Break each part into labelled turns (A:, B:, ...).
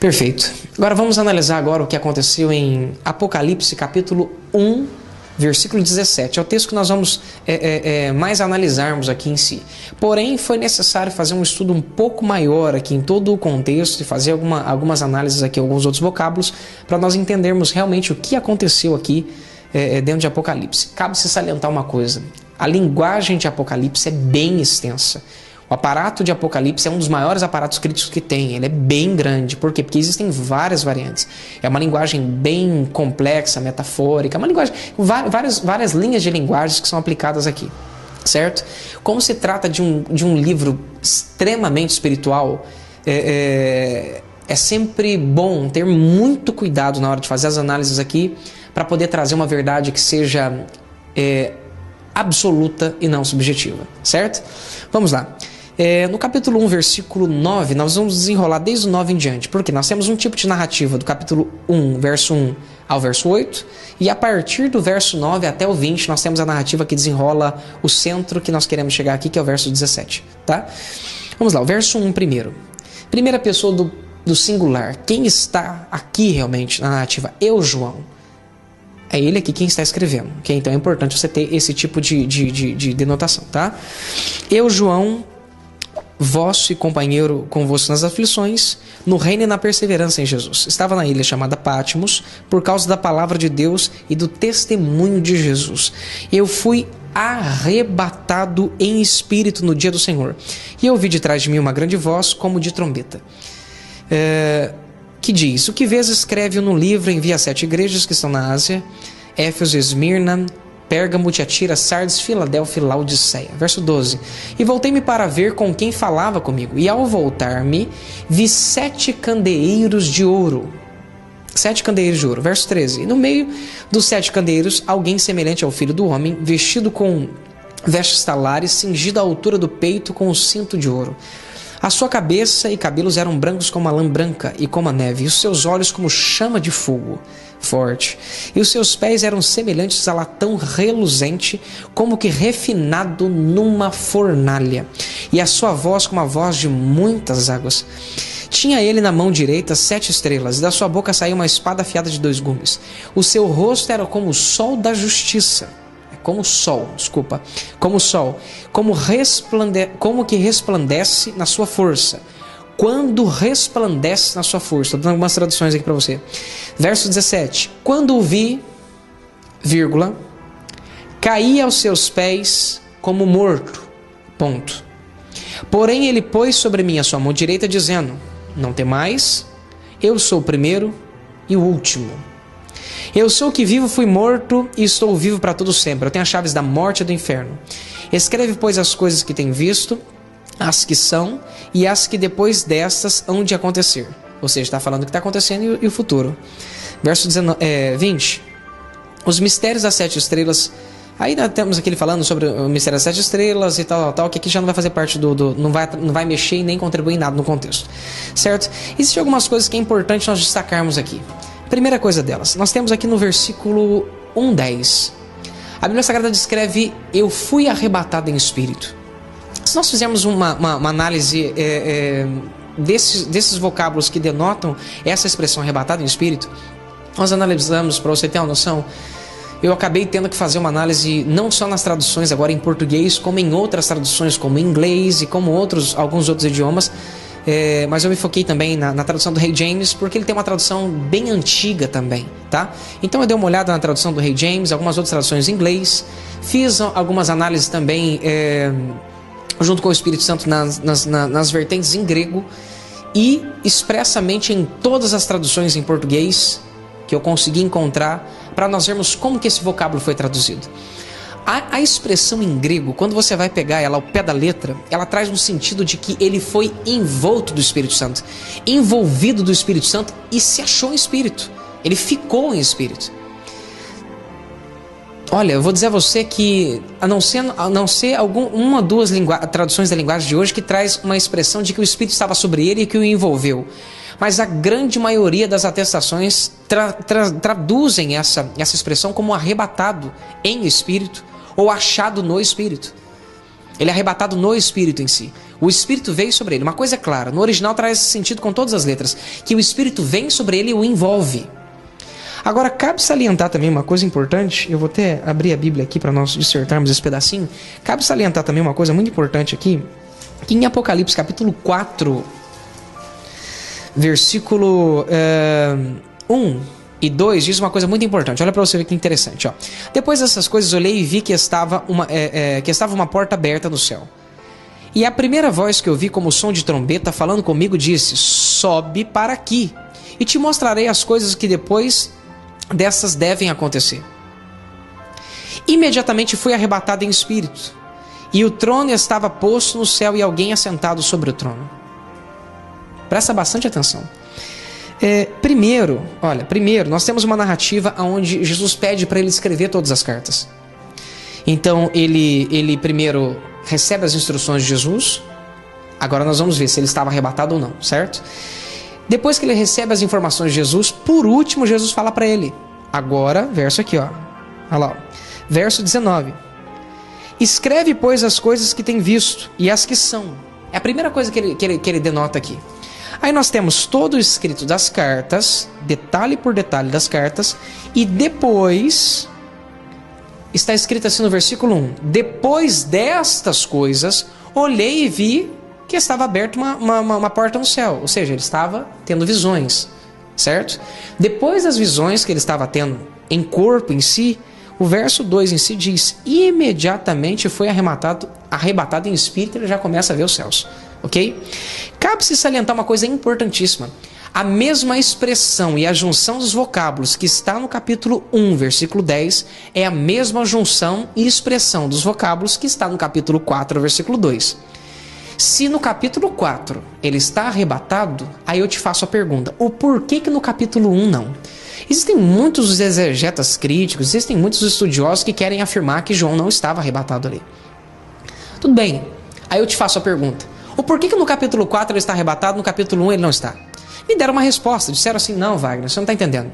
A: Perfeito. Agora vamos analisar agora o que aconteceu em Apocalipse capítulo 1, versículo 17. É o texto que nós vamos mais analisarmos aqui em si. Porém, foi necessário fazer um estudo um pouco maior aqui em todo o contexto e fazer algumas análises aqui, alguns outros vocábulos, para nós entendermos realmente o que aconteceu aqui dentro de Apocalipse. Cabe se salientar uma coisa. A linguagem de Apocalipse é bem extensa. O aparato de Apocalipse é um dos maiores aparatos críticos que tem. Ele é bem grande. Por quê? Porque existem várias variantes. É uma linguagem bem complexa, metafórica. É uma linguagem, várias linhas de linguagens que são aplicadas aqui. Certo? Como se trata de um livro extremamente espiritual, é sempre bom ter muito cuidado na hora de fazer as análises aqui, para poder trazer uma verdade que seja absoluta e não subjetiva. Certo? Vamos lá. No capítulo 1, versículo 9, nós vamos desenrolar desde o 9 em diante, porque nós temos um tipo de narrativa do capítulo 1, verso 1 ao verso 8, e a partir do verso 9 até o 20, nós temos a narrativa que desenrola o centro que nós queremos chegar aqui, que é o verso 17. Tá? Vamos lá, o verso 1 primeiro. Primeira pessoa do singular. Quem está aqui realmente na narrativa? Eu, João. É ele aqui quem está escrevendo. Okay? Então é importante você ter esse tipo de denotação. Tá? Eu, João, vosso e companheiro convosco nas aflições, no reino e na perseverança em Jesus. Estava na ilha chamada Patmos, por causa da palavra de Deus e do testemunho de Jesus. Eu fui arrebatado em espírito no dia do Senhor. E eu ouvi de trás de mim uma grande voz, como de trombeta, que diz: o que vês, escreve no livro, envia 7 igrejas que estão na Ásia: Éfeso, Esmirna, Pérgamo, Tiatira, Sardes, Filadélfia e Laodiceia. Verso 12. E voltei-me para ver com quem falava comigo. E ao voltar-me, vi 7 candeeiros de ouro. 7 candeeiros de ouro. Verso 13. E no meio dos 7 candeeiros, alguém semelhante ao filho do homem, vestido com vestes talares, cingido à altura do peito com o cinto de ouro. A sua cabeça e cabelos eram brancos como a lã branca e como a neve, e os seus olhos como chama de fogo forte. E os seus pés eram semelhantes a latão reluzente, como que refinado numa fornalha. E a sua voz como a voz de muitas águas. Tinha ele na mão direita 7 estrelas, e da sua boca saía uma espada afiada de 2 gumes. O seu rosto era como o sol da justiça. Como o sol, como que resplandece na sua força. Quando resplandece na sua força. Estou dando algumas traduções aqui para você. Verso 17. Quando o vi, vírgula, caí aos seus pés como morto. Ponto. Porém ele pôs sobre mim a sua mão direita, dizendo: não temais, eu sou o primeiro e o último. Eu sou o que vivo, fui morto e estou vivo para todo sempre. Eu tenho as chaves da morte e do inferno. Escreve, pois, as coisas que tem visto, as que são e as que depois destas hão de acontecer. Ou seja, está falando o que está acontecendo e o futuro. Verso 20. Os mistérios das 7 estrelas. Aí nós temos aquele falando sobre o mistério das 7 estrelas e tal, que aqui já não vai fazer parte não vai mexer e nem contribuir em nada no contexto. Certo? Existem algumas coisas que é importante nós destacarmos aqui. Primeira coisa delas, nós temos aqui no versículo 1:10. A Bíblia Sagrada descreve: eu fui arrebatado em espírito. Se nós fizermos uma análise desses vocábulos que denotam essa expressão arrebatado em espírito, nós analisamos, para você ter uma noção, eu acabei tendo que fazer uma análise não só nas traduções agora em português, como em outras traduções, como em inglês e como alguns outros idiomas. Mas eu me foquei também na tradução do Rei James, porque ele tem uma tradução bem antiga também, tá? Então eu dei uma olhada na tradução do Rei James, algumas outras traduções em inglês, fiz algumas análises também junto com o Espírito Santo nas vertentes em grego, e expressamente em todas as traduções em português que eu consegui encontrar, para nós vermos como que esse vocábulo foi traduzido. A expressão em grego, quando você vai pegar ela ao pé da letra, ela traz um sentido de que ele foi envolto do Espírito Santo, envolvido do Espírito Santo e se achou em espírito. Ele ficou em espírito. Olha, eu vou dizer a você que, a não ser uma ou duas traduções da linguagem de hoje que traz uma expressão de que o Espírito estava sobre ele e que o envolveu. Mas a grande maioria das atestações traduzem essa expressão como arrebatado em espírito ou achado no espírito. Ele é arrebatado no espírito em si. O Espírito veio sobre ele. Uma coisa é clara, no original traz esse sentido com todas as letras, que o Espírito vem sobre ele e o envolve. Agora, cabe salientar também uma coisa importante, eu vou até abrir a Bíblia aqui para nós dissertarmos esse pedacinho. Cabe salientar também uma coisa muito importante aqui, que em Apocalipse capítulo 4, versículo 1 e 2, diz uma coisa muito importante. Olha para você ver que interessante. Ó. Depois dessas coisas, olhei e vi que estava uma porta aberta no céu. E a primeira voz que eu vi como som de trombeta falando comigo disse: sobe para aqui e te mostrarei as coisas que depois dessas devem acontecer. Imediatamente fui arrebatado em espírito, e o trono estava posto no céu e alguém assentado sobre o trono. Presta bastante atenção. Primeiro, nós temos uma narrativa onde Jesus pede para ele escrever todas as cartas. Então ele primeiro recebe as instruções de Jesus. Agora nós vamos ver se ele estava arrebatado ou não, certo? Depois que ele recebe as informações de Jesus, por último Jesus fala para ele. Agora, verso aqui, ó. Olha lá, ó. Verso 19. Escreve, pois, as coisas que tem visto e as que são. É a primeira coisa que ele denota aqui. Aí nós temos todo o escrito das cartas, detalhe por detalhe das cartas, e depois está escrito assim no versículo 1: depois destas coisas, olhei e vi que estava aberta uma porta no céu. Ou seja, ele estava tendo visões, certo? Depois das visões que ele estava tendo em corpo em si, o verso 2 em si diz: imediatamente foi arrebatado em espírito, ele já começa a ver os céus. Ok? Cabe-se salientar uma coisa importantíssima. A mesma expressão e a junção dos vocábulos que está no capítulo 1, versículo 10, é a mesma junção e expressão dos vocábulos que está no capítulo 4, versículo 2. Se no capítulo 4 ele está arrebatado, aí eu te faço a pergunta: o porquê que no capítulo 1 não? Existem muitos exegetas críticos, existem muitos estudiosos que querem afirmar que João não estava arrebatado ali. Tudo bem, aí eu te faço a pergunta: o porquê que no capítulo 4 ele está arrebatado, no capítulo 1 ele não está? Me deram uma resposta, disseram assim: não, Wagner, você não está entendendo.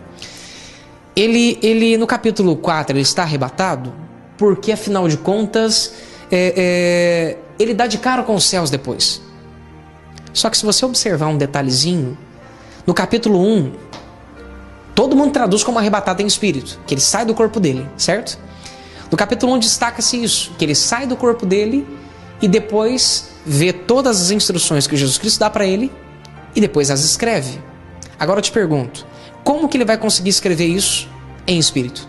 A: Ele no capítulo 4 ele está arrebatado porque, afinal de contas, ele dá de cara com os céus depois. Só que se você observar um detalhezinho, no capítulo 1, todo mundo traduz como arrebatado em espírito, que ele sai do corpo dele, certo? No capítulo 1 destaca-se isso, que ele sai do corpo dele e depois vê todas as instruções que Jesus Cristo dá para ele e depois as escreve. Agora eu te pergunto, como que ele vai conseguir escrever isso em espírito?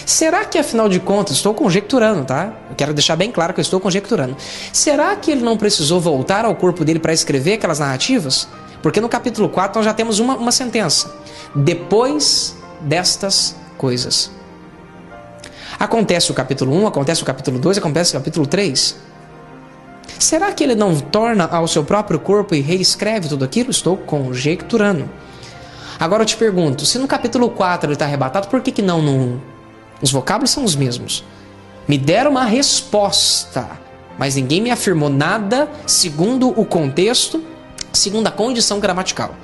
A: Será que, afinal de contas, estou conjecturando, tá? Eu quero deixar bem claro que eu estou conjecturando. Será que ele não precisou voltar ao corpo dele para escrever aquelas narrativas? Porque no capítulo 4 nós já temos uma sentença: depois destas coisas. Acontece o capítulo 1, acontece o capítulo 2, acontece o capítulo 3. Será que ele não torna ao seu próprio corpo e reescreve tudo aquilo? Estou conjecturando. Agora eu te pergunto, se no capítulo 4 ele está arrebatado, por que não no 1? Os vocábulos são os mesmos. Me deram uma resposta, mas ninguém me afirmou nada segundo o contexto, segundo a condição gramatical.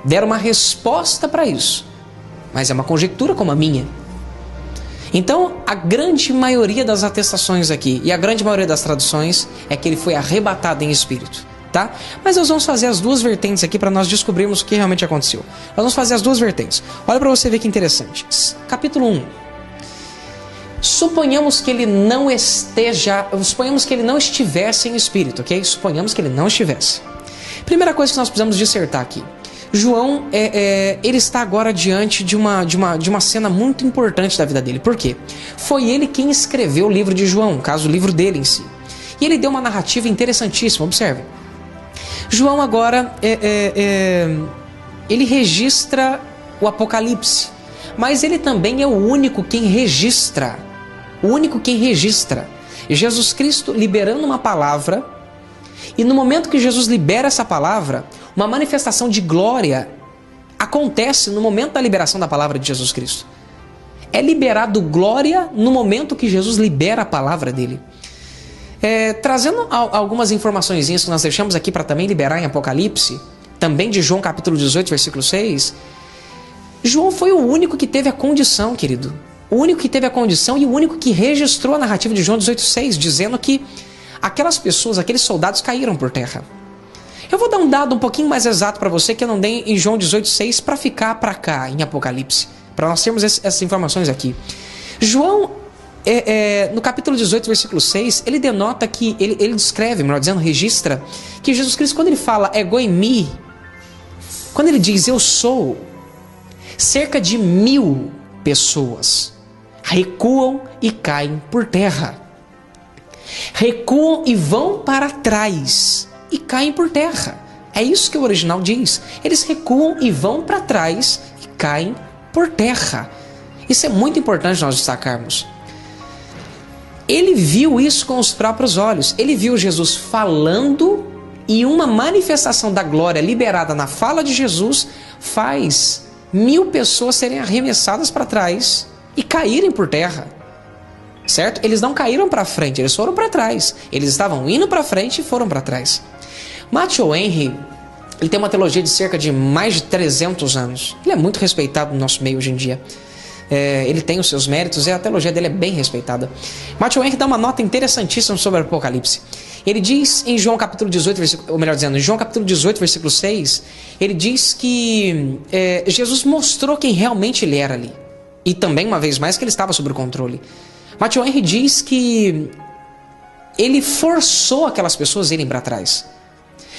A: Deram uma resposta para isso, mas é uma conjectura como a minha. Então, a grande maioria das atestações aqui e a grande maioria das traduções é que ele foi arrebatado em espírito, tá? Mas nós vamos fazer as duas vertentes aqui para nós descobrirmos o que realmente aconteceu. Nós vamos fazer as duas vertentes. Olha para você ver que interessante. Capítulo 1. Suponhamos que ele não estivesse em espírito, ok? Suponhamos que ele não estivesse. Primeira coisa que nós precisamos dissertar aqui. João, ele está agora diante de uma cena muito importante da vida dele. Por quê? Foi ele quem escreveu o livro de João, no caso, o livro dele em si. E ele deu uma narrativa interessantíssima, observe. João agora, ele registra o Apocalipse, mas ele também é o único quem registra. O único quem registra. Jesus Cristo liberando uma palavra, e no momento que Jesus libera essa palavra, uma manifestação de glória acontece no momento da liberação da palavra de Jesus Cristo. É liberado glória no momento que Jesus libera a palavra dele. Trazendo algumas informaçõezinhas que nós deixamos aqui para também liberar em Apocalipse, também de João capítulo 18, versículo 6, João foi o único que teve a condição, querido. O único que teve a condição e o único que registrou a narrativa de João 18,6, dizendo que aquelas pessoas, aqueles soldados caíram por terra. Eu vou dar um dado um pouquinho mais exato para você que eu não dei em João 18,6 para ficar para cá em Apocalipse, para nós termos essas informações aqui. João, no capítulo 18, versículo 6, ele denota que, ele descreve, melhor dizendo, registra que Jesus Cristo, quando ele fala ego em mim, quando ele diz eu sou, cerca de 1000 pessoas recuam e caem por terra. Recuam e vão para trás e caem por terra. É isso que o original diz. Eles recuam e vão para trás e caem por terra. Isso é muito importante nós destacarmos. Ele viu isso com os próprios olhos. Ele viu Jesus falando e uma manifestação da glória liberada na fala de Jesus faz 1000 pessoas serem arremessadas para trás e caírem por terra. Certo? Eles não caíram para frente, eles foram para trás. Eles estavam indo para frente e foram para trás. Matthew Henry, ele tem uma teologia de cerca de mais de 300 anos. Ele é muito respeitado no nosso meio hoje em dia. Ele tem os seus méritos e a teologia dele é bem respeitada. Matthew Henry dá uma nota interessantíssima sobre o Apocalipse. Ele diz em João capítulo 18, ou melhor dizendo, em João capítulo 18, versículo 6, ele diz que Jesus mostrou quem realmente ele era ali. E também, uma vez mais, que ele estava sob o controle. Matthew Henry diz que ele forçou aquelas pessoas a irem para trás.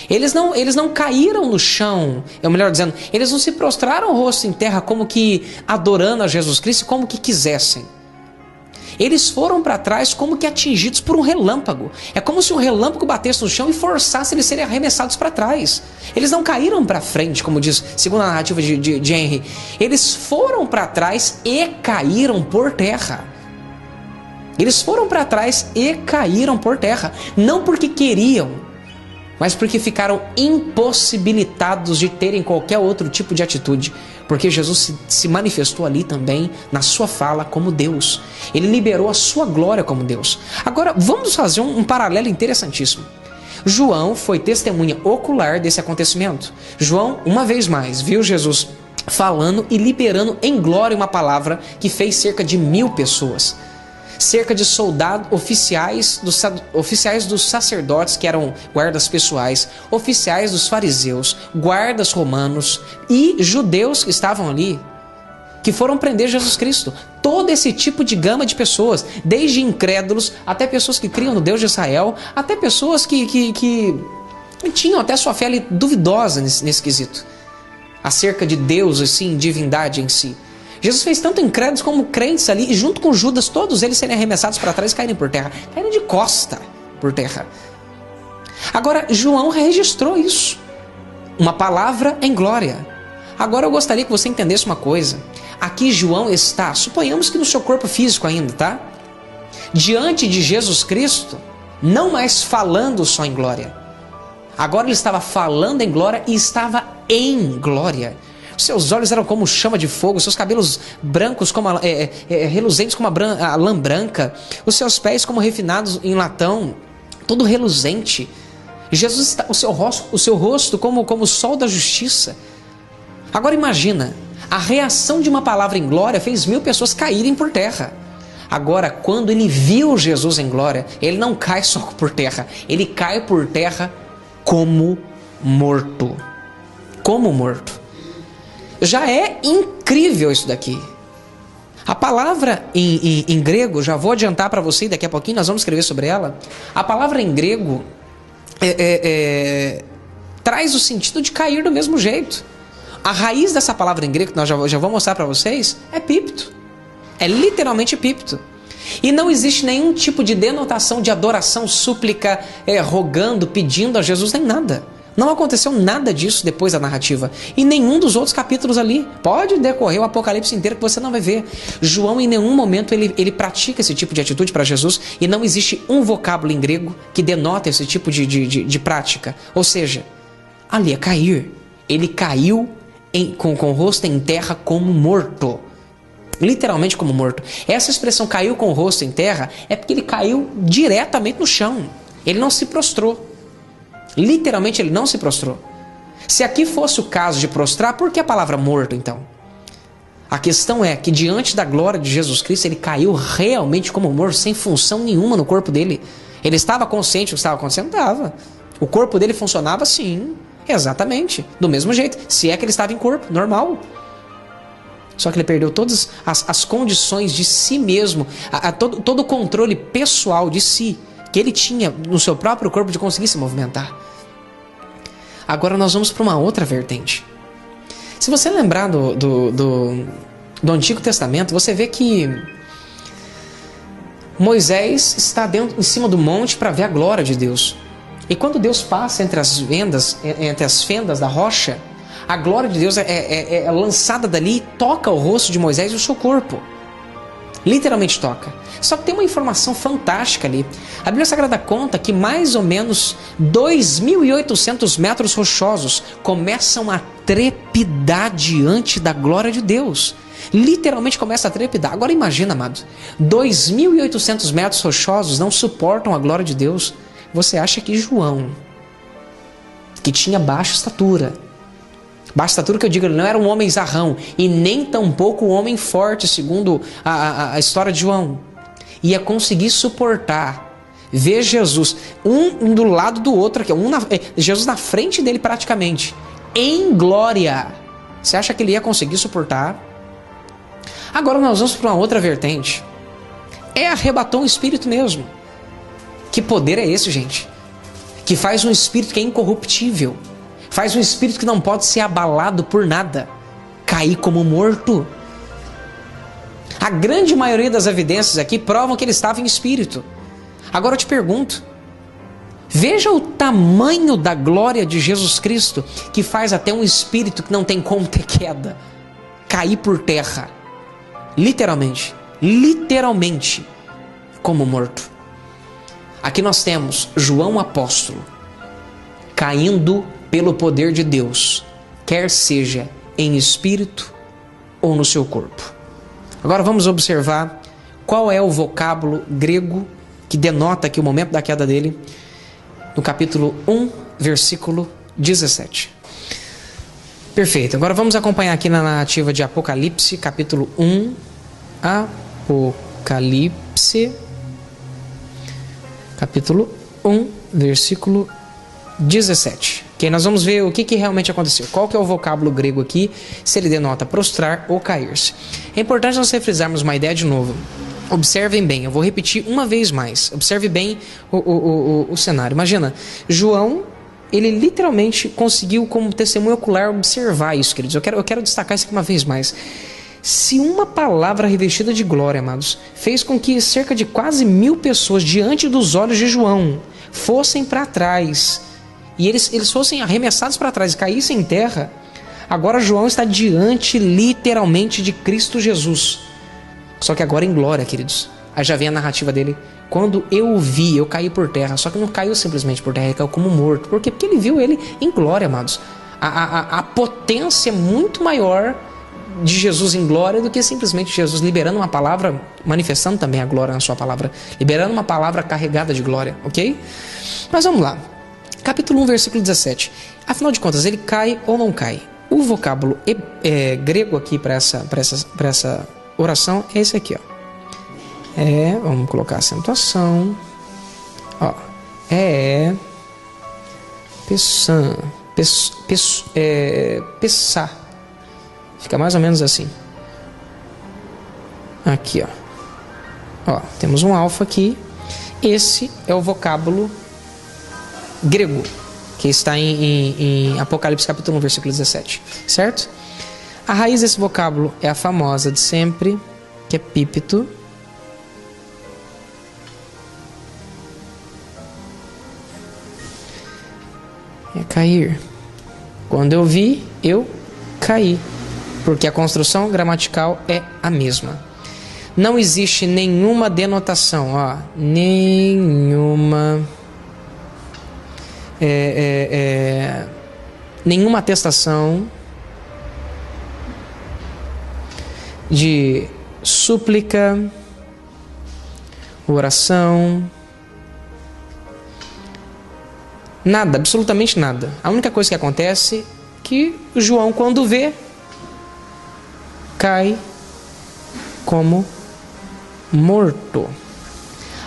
A: Eles não caíram no chão, ou melhor dizendo, eles não se prostraram o rosto em terra como que adorando a Jesus Cristo, como que quisessem. Eles foram para trás como que atingidos por um relâmpago. É como se um relâmpago batesse no chão e forçasse eles a serem arremessados para trás. Eles não caíram para frente, como diz, segundo a narrativa de Henry. Eles foram para trás e caíram por terra. Eles foram para trás e caíram por terra. Não porque queriam, mas porque ficaram impossibilitados de terem qualquer outro tipo de atitude. Porque Jesus se manifestou ali também na sua fala como Deus. Ele liberou a sua glória como Deus. Agora, vamos fazer um paralelo interessantíssimo. João foi testemunha ocular desse acontecimento. João, uma vez mais, viu Jesus falando e liberando em glória uma palavra que fez cerca de 1000 pessoas. Cerca de soldados, oficiais dos sacerdotes, que eram guardas pessoais, oficiais dos fariseus, guardas romanos e judeus que estavam ali, que foram prender Jesus Cristo. Todo esse tipo de gama de pessoas, desde incrédulos até pessoas que criam no Deus de Israel, até pessoas que tinham até sua fé ali duvidosa nesse quesito, acerca de Deus, assim, divindade em si. Jesus fez tanto incrédulos como crentes ali, e junto com Judas, todos eles serem arremessados para trás e caírem por terra. Caírem de costa por terra. Agora, João registrou isso. Uma palavra em glória. Agora eu gostaria que você entendesse uma coisa. Aqui João está, suponhamos que no seu corpo físico ainda, tá? Diante de Jesus Cristo, não mais falando só em glória. Agora ele estava falando em glória e estava em glória. Seus olhos eram como chama de fogo, seus cabelos brancos como reluzentes como a lã branca, os seus pés como refinados em latão, todo reluzente. Jesus está, o seu rosto como o sol da justiça. Agora imagina, a reação de uma palavra em glória fez 1000 pessoas caírem por terra. Agora, quando ele viu Jesus em glória, ele não cai só por terra, ele cai por terra como morto. Como morto. Já é incrível isso daqui. A palavra em grego, já vou adiantar para você, daqui a pouquinho nós vamos escrever sobre ela. A palavra em grego traz o sentido de cair do mesmo jeito. A raiz dessa palavra em grego, que nós já vou mostrar para vocês, é pípito. É literalmente pípito. E não existe nenhum tipo de denotação de adoração, súplica, rogando, pedindo a Jesus, nem nada. Não aconteceu nada disso depois da narrativa. E nenhum dos outros capítulos ali. Pode decorrer o Apocalipse inteiro que você não vai ver. João em nenhum momento ele pratica esse tipo de atitude para Jesus. E não existe um vocábulo em grego que denota esse tipo de prática. Ou seja, ali é cair. Ele caiu com o rosto em terra como morto. Literalmente como morto. Essa expressão caiu com o rosto em terra é porque ele caiu diretamente no chão. Ele não se prostrou. Literalmente ele não se prostrou. Se aqui fosse o caso de prostrar, por que a palavra morto então? A questão é que diante da glória de Jesus Cristo ele caiu realmente como morto, sem função nenhuma no corpo dele. Ele estava consciente do que estava acontecendo? Estava. O corpo dele funcionava? Sim, exatamente. Do mesmo jeito, se é que ele estava em corpo, normal. Só que ele perdeu todas as condições de si mesmo, todo o controle pessoal de si, que ele tinha no seu próprio corpo de conseguir se movimentar. Agora nós vamos para uma outra vertente. Se você lembrar do Antigo Testamento, você vê que Moisés está em cima do monte para ver a glória de Deus. E quando Deus passa entre as fendas da rocha, a glória de Deus é lançada dali e toca o rosto de Moisés e o seu corpo. Literalmente toca. Só que tem uma informação fantástica ali. A Bíblia Sagrada conta que mais ou menos 2.800 metros rochosos começam a trepidar diante da glória de Deus. Literalmente começa a trepidar. Agora imagina, amado, 2.800 metros rochosos não suportam a glória de Deus. Você acha que João, que tinha baixa estatura que eu digo, ele não era um homem zarrão e nem tampouco um homem forte, segundo a história de João, ia conseguir suportar ver Jesus, um do lado do outro aqui, Jesus na frente dele praticamente, em glória. Você acha que ele ia conseguir suportar? Agora nós vamos para uma outra vertente. Arrebatou um espírito mesmo. Que poder é esse, gente? Que faz um espírito que é incorruptível. Faz um espírito que não pode ser abalado por nada. Cair como morto. A grande maioria das evidências aqui provam que ele estava em espírito. Agora eu te pergunto. Veja o tamanho da glória de Jesus Cristo, que faz até um espírito que não tem como ter queda cair por terra. Literalmente. Literalmente. Como morto. Aqui nós temos João apóstolo caindo pelo poder de Deus, quer seja em espírito ou no seu corpo. Agora vamos observar qual é o vocábulo grego que denota aqui o momento da queda dele, no capítulo 1, versículo 17. Perfeito, agora vamos acompanhar aqui na narrativa de Apocalipse, capítulo 1, Apocalipse, capítulo 1, versículo 17. Ok, nós vamos ver o que realmente aconteceu. Qual que é o vocábulo grego aqui, se ele denota prostrar ou cair-se. É importante nós refrisarmos uma ideia de novo. Observem bem, eu vou repetir uma vez mais. Observe bem o cenário. Imagina, João, ele literalmente conseguiu, como testemunho ocular, observar isso, queridos. Eu quero destacar isso aqui uma vez mais. Se uma palavra revestida de glória, amados, fez com que cerca de quase 1.000 pessoas diante dos olhos de João fossem para trás, e eles fossem arremessados para trás e caíssem em terra, agora João está diante literalmente de Cristo Jesus. Só que agora em glória, queridos. Aí já vem a narrativa dele. Quando eu o vi, eu caí por terra. Só que não caiu simplesmente por terra, ele caiu como morto. Por quê? Porque ele viu ele em glória, amados. A potência é muito maior de Jesus em glória do que simplesmente Jesus liberando uma palavra, manifestando também a glória na sua palavra, liberando uma palavra carregada de glória, ok? Mas vamos lá. Capítulo 1, versículo 17. Afinal de contas, ele cai ou não cai? O vocábulo grego aqui para essa oração é esse aqui, ó. Vamos colocar acentuação. Ó, pessá. Fica mais ou menos assim. Aqui, ó. Temos um alfa aqui. Esse é o vocábulo grego que está em Apocalipse capítulo 1, versículo 17. Certo? A raiz desse vocábulo é a famosa de sempre, que é pípito. É cair. Quando eu vi, eu caí. Porque a construção gramatical é a mesma. Não existe nenhuma denotação, ó, nenhuma atestação de súplica, oração, nada, absolutamente nada. A única coisa que acontece é que João, quando vê, cai como morto.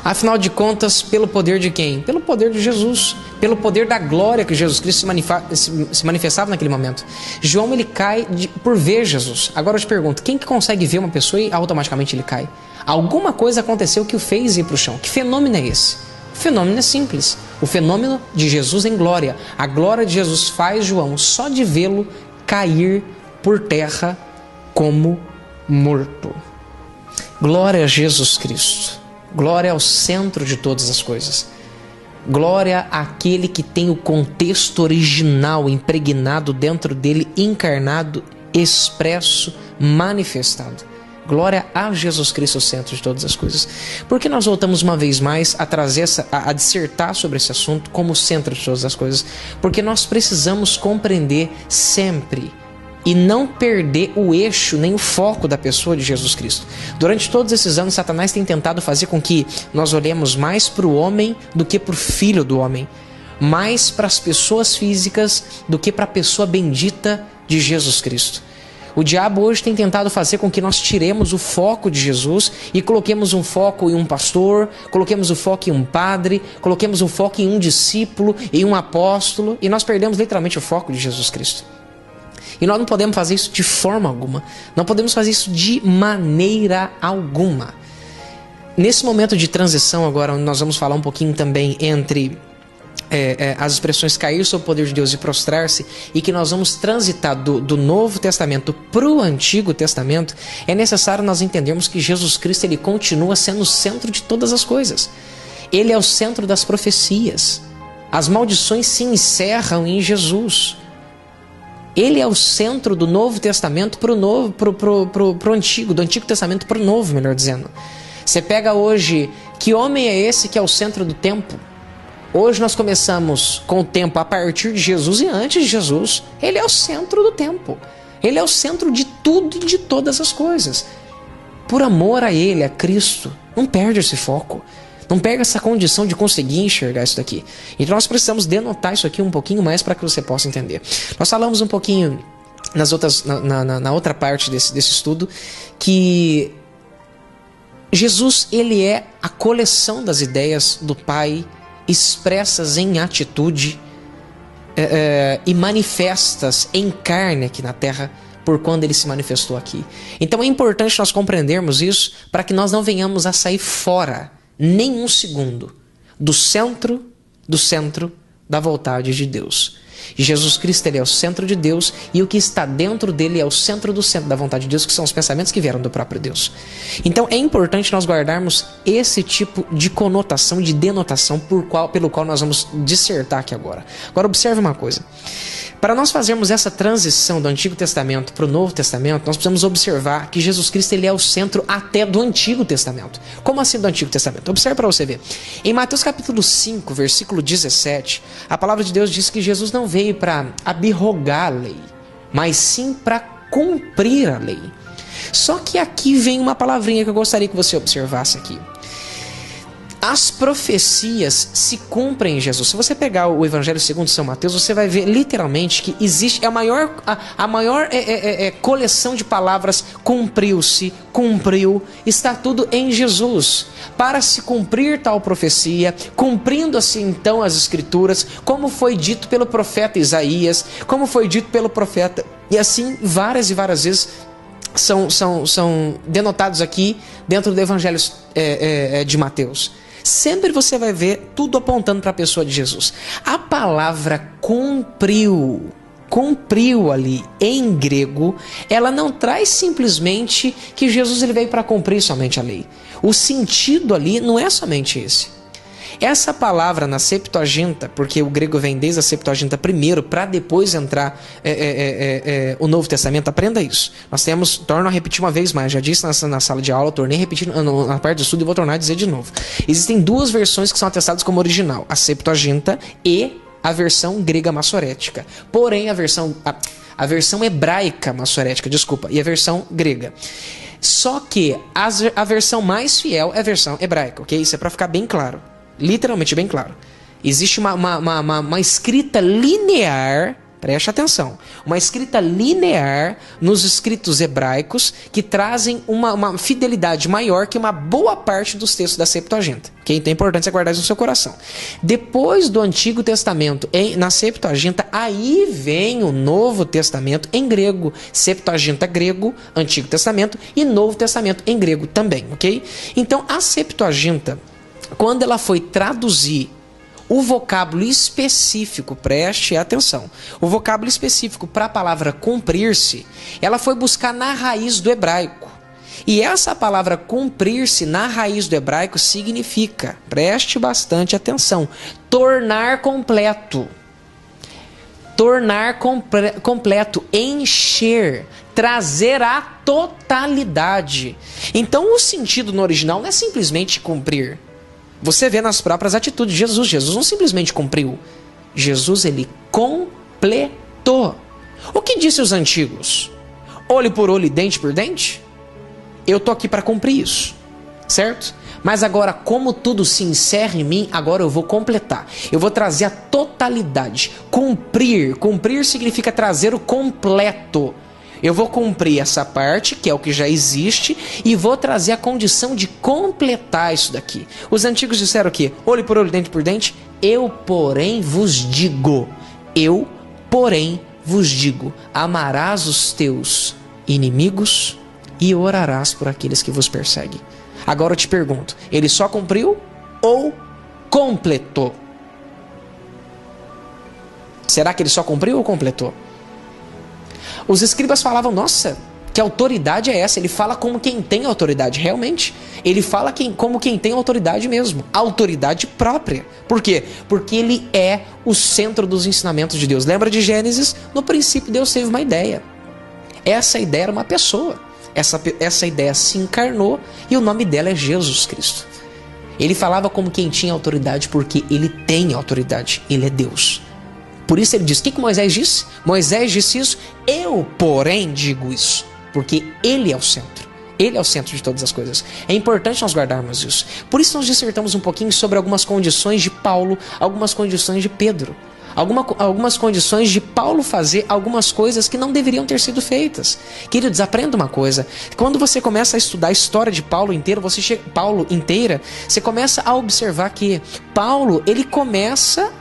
A: Afinal de contas, pelo poder de quem? Pelo poder de Jesus, pelo poder da glória que Jesus Cristo se manifestava naquele momento. João, ele cai por ver Jesus. Agora eu te pergunto, quem que consegue ver uma pessoa e automaticamente ele cai? Alguma coisa aconteceu que o fez ir para o chão. Que fenômeno é esse? O fenômeno é simples. O fenômeno de Jesus em glória. A glória de Jesus faz João, só de vê-lo, cair por terra como morto. Glória a Jesus Cristo. Glória ao centro de todas as coisas. Glória àquele que tem o contexto original impregnado dentro dele, encarnado, expresso, manifestado. Glória a Jesus Cristo, o centro de todas as coisas. Por que nós voltamos uma vez mais a trazer a dissertar sobre esse assunto como o centro de todas as coisas? Porque nós precisamos compreender sempre e não perder o eixo nem o foco da pessoa de Jesus Cristo. Durante todos esses anos, Satanás tem tentado fazer com que nós olhemos mais para o homem do que para o Filho do homem, mais para as pessoas físicas do que para a pessoa bendita de Jesus Cristo. O diabo hoje tem tentado fazer com que nós tiremos o foco de Jesus e coloquemos um foco em um pastor, coloquemos o foco em um padre, coloquemos um foco em um discípulo, em um apóstolo, e nós perdemos literalmente o foco de Jesus Cristo. E nós não podemos fazer isso de forma alguma. Não podemos fazer isso de maneira alguma. Nesse momento de transição agora, onde nós vamos falar um pouquinho também entre as expressões cair sob o poder de Deus e prostrar-se, e que nós vamos transitar do Novo Testamento para o Antigo Testamento, é necessário nós entendermos que Jesus Cristo, ele continua sendo o centro de todas as coisas. Ele é o centro das profecias. As maldições se encerram em Jesus. Ele é o centro do Novo Testamento pro Antigo, do Antigo Testamento para o Novo, melhor dizendo. Você pega hoje, que homem é esse que é o centro do tempo? Hoje nós começamos com o tempo a partir de Jesus e antes de Jesus. Ele é o centro do tempo. Ele é o centro de tudo e de todas as coisas. Por amor a Ele, a Cristo, não perde esse foco. Não pega essa condição de conseguir enxergar isso daqui. Então nós precisamos denotar isso aqui um pouquinho mais para que você possa entender. Nós falamos um pouquinho na outra parte desse estudo que Jesus, ele é a coleção das ideias do Pai expressas em atitude e manifestas em carne aqui na Terra por quando ele se manifestou aqui. Então é importante nós compreendermos isso para que nós não venhamos a sair fora nem um segundo do centro da vontade de Deus. E Jesus Cristo, ele é o centro de Deus, e o que está dentro dele é o centro da vontade de Deus, que são os pensamentos que vieram do próprio Deus. Então é importante nós guardarmos esse tipo de conotação, de denotação pelo qual nós vamos dissertar aqui agora. Agora observe uma coisa. Para nós fazermos essa transição do Antigo Testamento para o Novo Testamento, nós precisamos observar que Jesus Cristo, ele é o centro até do Antigo Testamento. Como assim do Antigo Testamento? Observe para você ver. Em Mateus capítulo 5, versículo 17, a palavra de Deus diz que Jesus não veio para abrogar a lei, mas sim para cumprir a lei. Só que aqui vem uma palavrinha que eu gostaria que você observasse aqui. As profecias se cumprem em Jesus. Se você pegar o Evangelho segundo São Mateus, você vai ver literalmente que existe a maior coleção de palavras cumpriu-se, cumpriu, está tudo em Jesus. Para se cumprir tal profecia, cumprindo assim então as Escrituras, como foi dito pelo profeta Isaías, como foi dito pelo profeta, e assim várias e várias vezes são denotados aqui dentro do Evangelho de Mateus. Sempre você vai ver tudo apontando para a pessoa de Jesus. A palavra cumpriu ali em grego, ela não traz simplesmente que Jesus ele veio para cumprir somente a lei. O sentido ali não é somente esse. Essa palavra na Septuaginta, porque o grego vem desde a Septuaginta primeiro para depois entrar o Novo Testamento, aprenda isso. Torno a repetir uma vez mais, já disse na sala de aula, tornei a repetir na parte do estudo e vou tornar a dizer de novo. Existem duas versões que são atestadas como original, a Septuaginta e a versão grega massorética. Porém, a versão hebraica massorética, e a versão grega. Só que a versão mais fiel é a versão hebraica, ok? Isso é para ficar bem claro. Literalmente bem claro. Existe uma escrita linear Preste atenção. Uma escrita linear nos escritos hebraicos que trazem uma fidelidade maior que uma boa parte dos textos da Septuaginta. Okay? Então é importante você guardar isso no seu coração. Depois do Antigo Testamento, na Septuaginta, aí vem o Novo Testamento em grego. Septuaginta grego, Antigo Testamento e Novo Testamento em grego também. Ok? Então a Septuaginta, quando ela foi traduzir o vocábulo específico, preste atenção, o vocábulo específico para a palavra cumprir-se, ela foi buscar na raiz do hebraico. E essa palavra cumprir-se na raiz do hebraico significa, preste bastante atenção, tornar completo. Tornar completo, encher, trazer a totalidade. Então o sentido no original não é simplesmente cumprir. Você vê nas próprias atitudes de Jesus. Jesus não simplesmente cumpriu. Jesus, ele completou. O que disse os antigos? Olho por olho e dente por dente? Eu tô aqui para cumprir isso. Certo? Mas agora, como tudo se encerra em mim, agora eu vou completar. Eu vou trazer a totalidade. Cumprir. Cumprir significa trazer o completo. Eu vou cumprir essa parte, que é o que já existe, e vou trazer a condição de completar isso daqui. Os antigos disseram o quê? Olho por olho, dente por dente. Eu, porém, vos digo. Eu, porém, vos digo. Amarás os teus inimigos e orarás por aqueles que vos perseguem. Agora eu te pergunto, ele só cumpriu ou completou? Será que ele só cumpriu ou completou? Os escribas falavam, nossa, que autoridade é essa? Ele fala como quem tem autoridade, realmente. Ele fala como quem tem autoridade mesmo, autoridade própria. Por quê? Porque ele é o centro dos ensinamentos de Deus. Lembra de Gênesis? No princípio Deus teve uma ideia. Essa ideia era uma pessoa. Essa ideia se encarnou e o nome dela é Jesus Cristo. Ele falava como quem tinha autoridade porque ele tem autoridade, ele é Deus. Por isso ele diz, o que Moisés disse? Moisés disse isso, eu, porém, digo isso. Porque ele é o centro. Ele é o centro de todas as coisas. É importante nós guardarmos isso. Por isso nós dissertamos um pouquinho sobre algumas condições de Paulo, algumas condições de Pedro. Algumas condições de Paulo fazer algumas coisas que não deveriam ter sido feitas. Queridos, aprenda uma coisa. Quando você começa a estudar a história de Paulo inteira, você começa a observar que Paulo, ele começa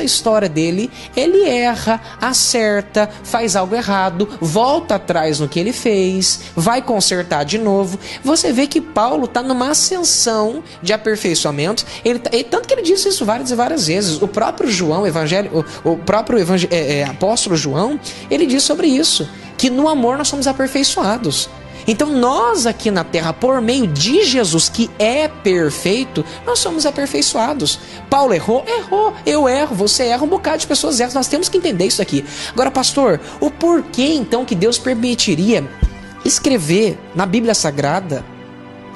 A: a história dele, ele erra, acerta, faz algo errado, volta atrás no que ele fez, vai consertar de novo. Você vê que Paulo está numa ascensão de aperfeiçoamento. Tanto que ele disse isso várias e várias vezes. O próprio João, apóstolo João, ele diz sobre isso, que no amor nós somos aperfeiçoados. Então nós aqui na terra, por meio de Jesus, que é perfeito, nós somos aperfeiçoados. Paulo errou? Errou. Eu erro, você erra, um bocado de pessoas erram. Nós temos que entender isso aqui. Agora, pastor, o porquê então que Deus permitiria escrever na Bíblia Sagrada,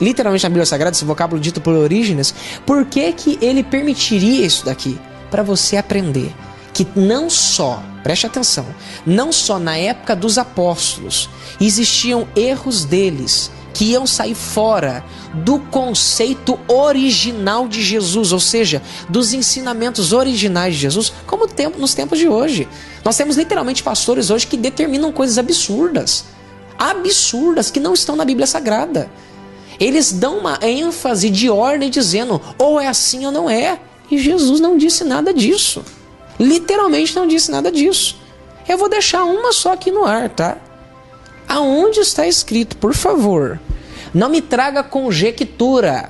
A: literalmente na Bíblia Sagrada, esse vocábulo dito por Orígenes, por que ele permitiria isso daqui? Para você aprender que não só, preste atenção, não só na época dos apóstolos existiam erros deles que iam sair fora do conceito original de Jesus, ou seja, dos ensinamentos originais de Jesus, como nos tempos de hoje. Nós temos literalmente pastores hoje que determinam coisas absurdas que não estão na Bíblia Sagrada. Eles dão uma ênfase de ordem dizendo ou é assim ou não é, e Jesus não disse nada disso. Literalmente não disse nada disso. Eu vou deixar uma só aqui no ar, tá? Aonde está escrito, por favor, não me traga conjectura,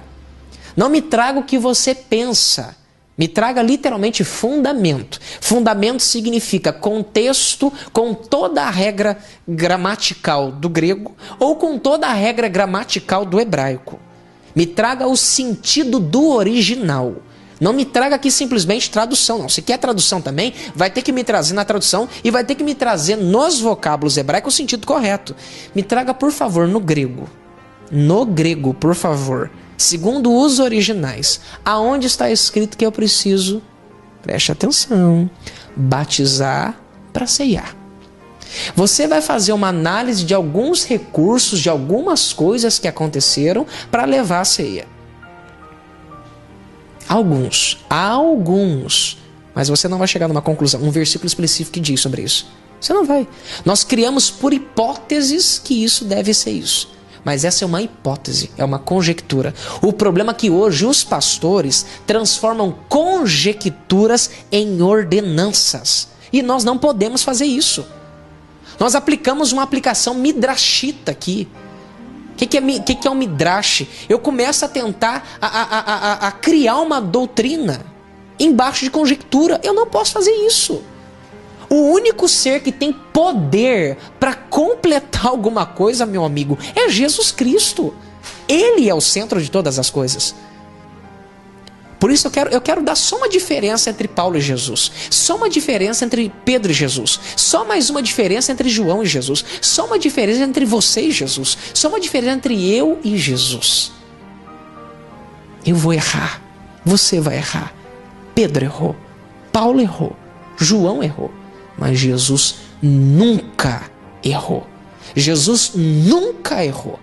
A: não me traga o que você pensa, me traga literalmente fundamento. Fundamento significa contexto com toda a regra gramatical do grego ou com toda a regra gramatical do hebraico. Me traga o sentido do original. Não me traga aqui simplesmente tradução, não. Se quer tradução também, vai ter que me trazer na tradução e vai ter que me trazer nos vocábulos hebraicos o sentido correto. Me traga, por favor, no grego. No grego, por favor. Segundo os originais, aonde está escrito que eu preciso, preste atenção, batizar para ceiar. Você vai fazer uma análise de alguns recursos, de algumas coisas que aconteceram para levar a ceia. Alguns, Mas você não vai chegar numa conclusão, um versículo específico que diz sobre isso. Você não vai. Nós criamos por hipóteses que isso deve ser isso. Mas essa é uma hipótese, é uma conjectura. O problema é que hoje os pastores transformam conjecturas em ordenanças. E nós não podemos fazer isso. Nós aplicamos uma aplicação midrashita aqui. O que é um midrash? Eu começo a tentar a criar uma doutrina embaixo de conjectura. Eu não posso fazer isso. O único ser que tem poder para completar alguma coisa, meu amigo, é Jesus Cristo. Ele é o centro de todas as coisas. Por isso eu quero dar só uma diferença entre Paulo e Jesus. Só uma diferença entre Pedro e Jesus. Só mais uma diferença entre João e Jesus. Só uma diferença entre você e Jesus. Só uma diferença entre eu e Jesus. Eu vou errar. Você vai errar. Pedro errou. Paulo errou. João errou. Mas Jesus nunca errou. Jesus nunca errou.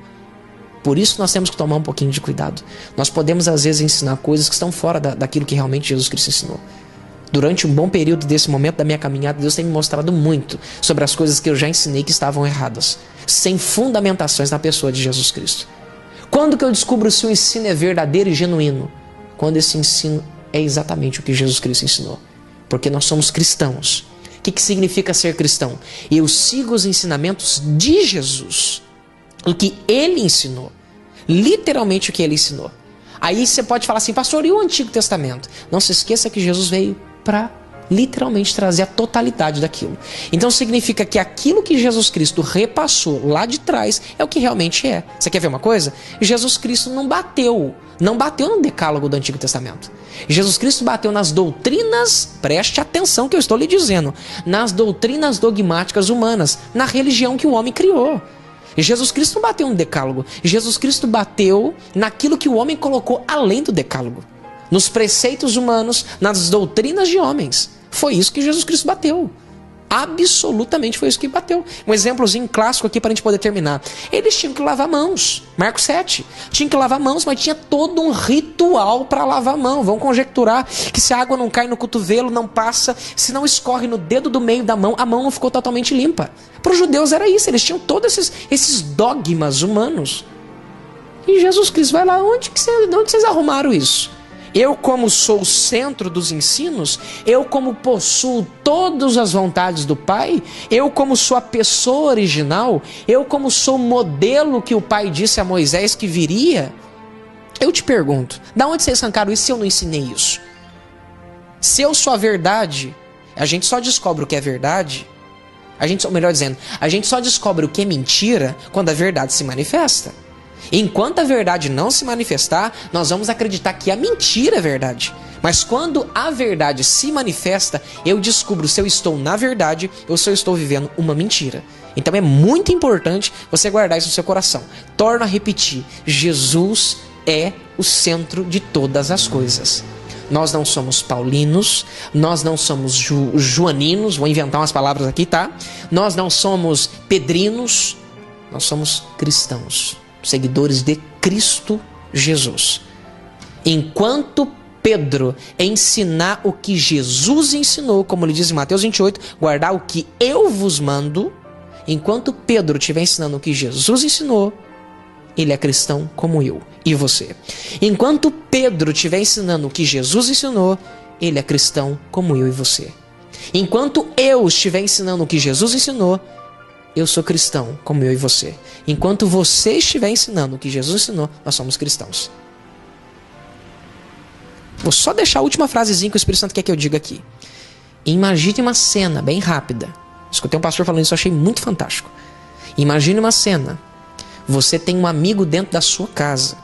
A: Por isso nós temos que tomar um pouquinho de cuidado. Nós podemos às vezes ensinar coisas que estão fora daquilo que realmente Jesus Cristo ensinou. Durante um bom período desse momento da minha caminhada, Deus tem me mostrado muito sobre as coisas que eu já ensinei que estavam erradas, sem fundamentações na pessoa de Jesus Cristo. Quando que eu descubro se o ensino é verdadeiro e genuíno? Quando esse ensino é exatamente o que Jesus Cristo ensinou. Porque nós somos cristãos. O que significa ser cristão? Eu sigo os ensinamentos de Jesus. O que ele ensinou. Literalmente o que ele ensinou. Aí você pode falar assim, pastor, e o Antigo Testamento? Não se esqueça que Jesus veio para literalmente trazer a totalidade daquilo. Então significa que aquilo que Jesus Cristo repassou lá de trás é o que realmente é. Você quer ver uma coisa? Jesus Cristo não bateu no decálogo do Antigo Testamento. Jesus Cristo bateu nas doutrinas, preste atenção que eu estou lhe dizendo, nas doutrinas dogmáticas humanas, na religião que o homem criou. Jesus Cristo não bateu no decálogo. Jesus Cristo bateu naquilo que o homem colocou além do decálogo. Nos preceitos humanos, nas doutrinas de homens. Foi isso que Jesus Cristo bateu. Absolutamente foi isso que bateu. Um exemplozinho clássico aqui para a gente poder terminar. Eles tinham que lavar mãos. Marcos 7. Tinham que lavar mãos, mas tinha todo um ritual para lavar a mão. Vão conjecturar que se a água não cai no cotovelo, não passa, se não escorre no dedo do meio da mão, a mão não ficou totalmente limpa. Para os judeus era isso. Eles tinham todos esses dogmas humanos. E Jesus Cristo vai lá, onde vocês arrumaram isso? Eu, como sou o centro dos ensinos, eu, como possuo todas as vontades do Pai, eu, como sou a pessoa original, eu, como sou o modelo que o Pai disse a Moisés que viria, eu te pergunto, da onde vocês arrancaram isso se eu não ensinei isso? Se eu sou a verdade, a gente só descobre o que é verdade, a gente só descobre o que é mentira quando a verdade se manifesta. Enquanto a verdade não se manifestar, nós vamos acreditar que a mentira é verdade. Mas quando a verdade se manifesta, eu descubro se eu estou na verdade ou se eu estou vivendo uma mentira. Então é muito importante você guardar isso no seu coração. Torno a repetir, Jesus é o centro de todas as coisas. Nós não somos paulinos, nós não somos joaninos, vou inventar umas palavras aqui, tá? Nós não somos pedrinos, nós somos cristãos. Seguidores de Cristo Jesus. Enquanto Pedro ensinar o que Jesus ensinou, como ele diz em Mateus 28, guardar o que eu vos mando, enquanto Pedro estiver ensinando o que Jesus ensinou, ele é cristão como eu e você. Enquanto Pedro estiver ensinando o que Jesus ensinou, ele é cristão como eu e você. Enquanto eu estiver ensinando o que Jesus ensinou, eu sou cristão, como eu e você. Enquanto você estiver ensinando o que Jesus ensinou, nós somos cristãos. Vou só deixar a última frasezinha que o Espírito Santo quer que eu diga aqui. Imagine uma cena bem rápida. Escutei um pastor falando isso, eu achei muito fantástico. Imagine uma cena. Você tem um amigo dentro da sua casa.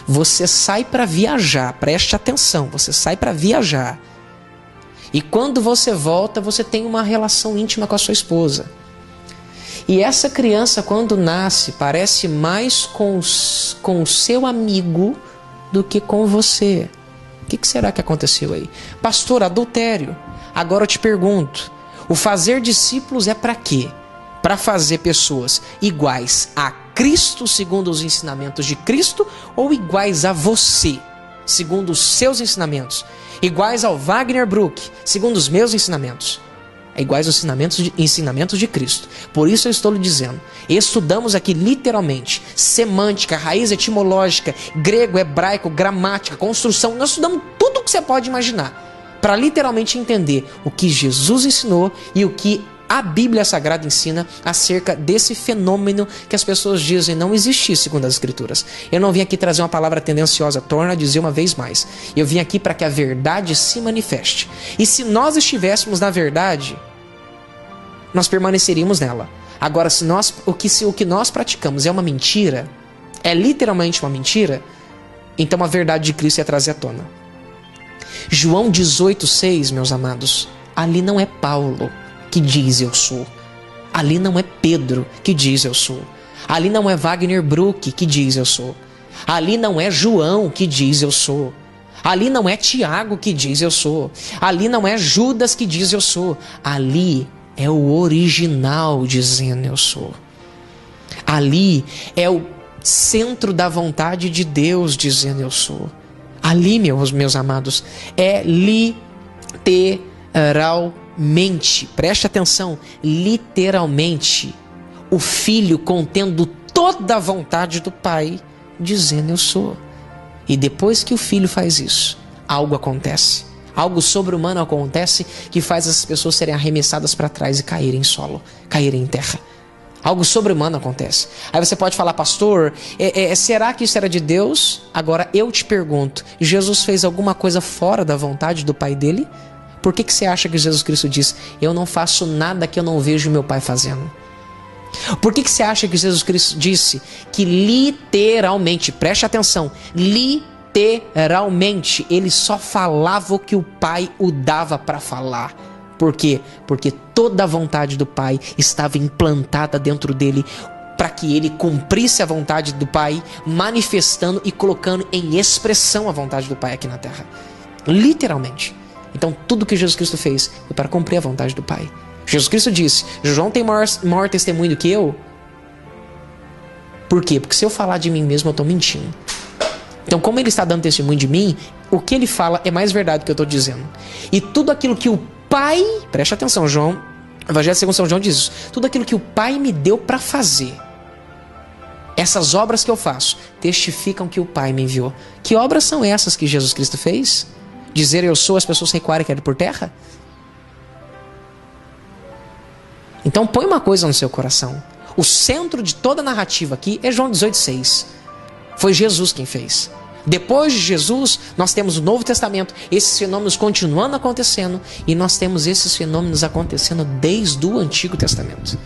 A: Você sai para viajar, preste atenção, você sai para viajar. E quando você volta, você tem uma relação íntima com a sua esposa. E essa criança, quando nasce, parece mais com o seu amigo do que com você. O que será que aconteceu aí? Pastor, adultério. Agora eu te pergunto, o fazer discípulos é para quê? Para fazer pessoas iguais a Cristo, segundo os ensinamentos de Cristo, ou iguais a você, segundo os seus ensinamentos? iguais ao Wagner Brook, segundo os meus ensinamentos. Iguais aos ensinamentos de Cristo. Por isso eu estou lhe dizendo. Estudamos aqui literalmente semântica, raiz etimológica, grego, hebraico, gramática, construção. Nós estudamos tudo o que você pode imaginar para literalmente entender o que Jesus ensinou e o que a Bíblia Sagrada ensina acerca desse fenômeno que as pessoas dizem não existir segundo as Escrituras. Eu não vim aqui trazer uma palavra tendenciosa, torno a dizer uma vez mais. Eu vim aqui para que a verdade se manifeste. E se nós estivéssemos na verdade, nós permaneceríamos nela. Agora, se o que nós praticamos é uma mentira, é literalmente uma mentira, então a verdade de Cristo ia trazer à tona. João 18,6, meus amados, ali não é Paulo que diz eu sou. Ali não é Pedro que diz eu sou. Ali não é Wagner Brook que diz eu sou. Ali não é João que diz eu sou. Ali não é Tiago que diz eu sou. Ali não é Judas que diz eu sou. Ali é o original dizendo eu sou. Ali é o centro da vontade de Deus dizendo eu sou. Ali, meus amados, é literalmente, preste atenção, literalmente, o Filho contendo toda a vontade do Pai, dizendo eu sou. E depois que o Filho faz isso, algo acontece. Algo sobre-humano acontece que faz as pessoas serem arremessadas para trás e caírem em solo, caírem em terra. Algo sobre-humano acontece. Aí você pode falar, pastor, será que isso era de Deus? Agora eu te pergunto, Jesus fez alguma coisa fora da vontade do Pai dele? Por que você acha que Jesus Cristo diz, eu não faço nada que eu não vejo meu Pai fazendo? Por que você acha que Jesus Cristo disse que literalmente, preste atenção, literalmente, ele só falava o que o Pai o dava para falar? Por quê? Porque toda a vontade do Pai estava implantada dentro dele para que ele cumprisse a vontade do Pai, manifestando e colocando em expressão a vontade do Pai aqui na terra. Literalmente. Então tudo que Jesus Cristo fez foi para cumprir a vontade do Pai. Jesus Cristo disse, João tem maior testemunho do que eu. Por quê? Porque se eu falar de mim mesmo eu estou mentindo. Então como ele está dando testemunho de mim, o que ele fala é mais verdade do que eu estou dizendo. E tudo aquilo que o Pai, preste atenção, João, Evangelho segundo São João diz isso, tudo aquilo que o Pai me deu para fazer, essas obras que eu faço, testificam que o Pai me enviou. Que obras são essas que Jesus Cristo fez? Dizer eu sou, as pessoas recuarem e caírem por terra? Então põe uma coisa no seu coração. O centro de toda a narrativa aqui é João 18,6. Foi Jesus quem fez. Depois de Jesus, nós temos o Novo Testamento, esses fenômenos continuando acontecendo, e nós temos esses fenômenos acontecendo desde o Antigo Testamento.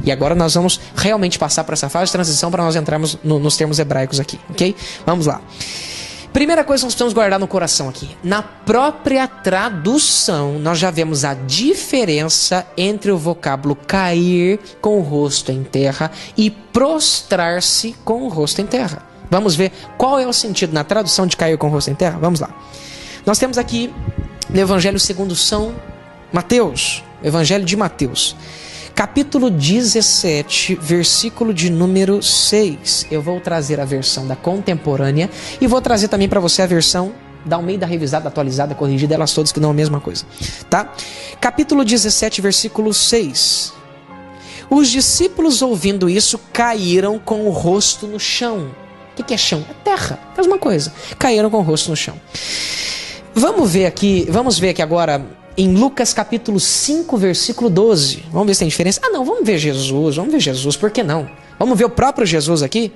A: E agora nós vamos realmente passar por essa fase de transição para nós entrarmos nos termos hebraicos aqui, ok? Vamos lá. Primeira coisa que nós precisamos guardar no coração aqui. Na própria tradução, nós já vemos a diferença entre o vocábulo cair com o rosto em terra e prostrar-se com o rosto em terra. Vamos ver qual é o sentido na tradução de cair com o rosto em terra? Vamos lá. Nós temos aqui no Evangelho segundo São Mateus, Evangelho de Mateus, capítulo 17, versículo de número 6. Eu vou trazer a versão da contemporânea e vou trazer também para você a versão da Almeida revisada, atualizada, corrigida, elas todas que dão a mesma coisa, tá? Capítulo 17, versículo 6. Os discípulos, ouvindo isso, caíram com o rosto no chão. O que é chão? É terra, mesma coisa. Caíram com o rosto no chão. Vamos ver aqui agora em Lucas capítulo 5, versículo 12. Vamos ver se tem diferença. Vamos ver Jesus, por que não? Vamos ver o próprio Jesus aqui?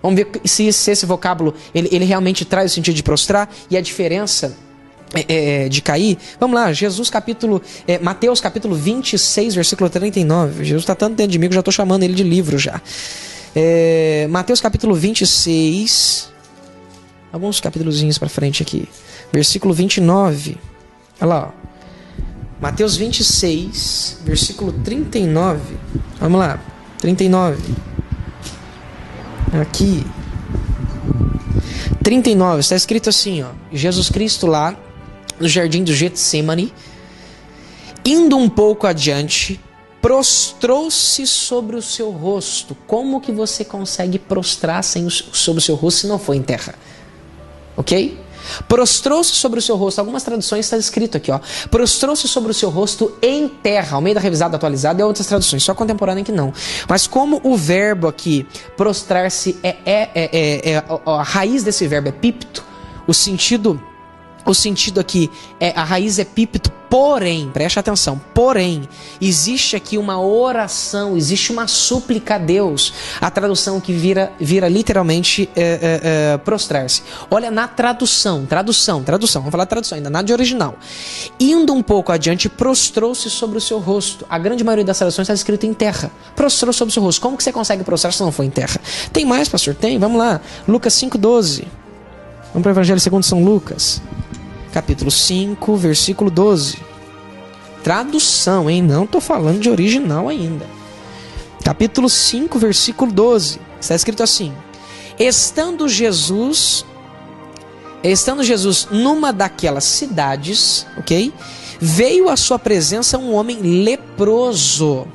A: Vamos ver se esse vocábulo, ele realmente traz o sentido de prostrar e a diferença de cair. Vamos lá, Mateus capítulo 26, versículo 39. Jesus está tanto dentro de mim que eu já estou chamando ele de livro já. Mateus capítulo 26, alguns capítulozinhos para frente aqui, versículo 29, olha lá, ó. Mateus 26, versículo 39, vamos lá, 39, aqui, 39, está escrito assim, ó, Jesus Cristo lá no jardim do Getsemane, indo um pouco adiante, prostrou-se sobre o seu rosto. Como que você consegue prostrar sobre o seu rosto se não for em terra? Ok? Prostrou-se sobre o seu rosto. Algumas traduções está escrito aqui, ó. Prostrou-se sobre o seu rosto em terra. Ao meio da revisada atualizada e outras traduções, só contemporânea que não. Mas como o verbo aqui, prostrar-se, a raiz desse verbo é pípito, o sentido aqui, a raiz é pípito, porém, preste atenção, porém, existe aqui uma oração, existe uma súplica a Deus. A tradução que vira literalmente prostrar-se. Olha na tradução, vamos falar de tradução ainda, nada de original. Indo um pouco adiante, prostrou-se sobre o seu rosto. A grande maioria das traduções está escrito em terra. Prostrou sobre o seu rosto. Como que você consegue prostrar se não for em terra? Tem mais, pastor? Tem, vamos lá. Lucas 5,12. Vamos para o Evangelho segundo São Lucas. Capítulo 5, versículo 12. Tradução, hein? Não estou falando de original ainda. Capítulo 5, versículo 12. Está escrito assim: Estando Jesus numa daquelas cidades, ok? Veio à sua presença um homem leproso.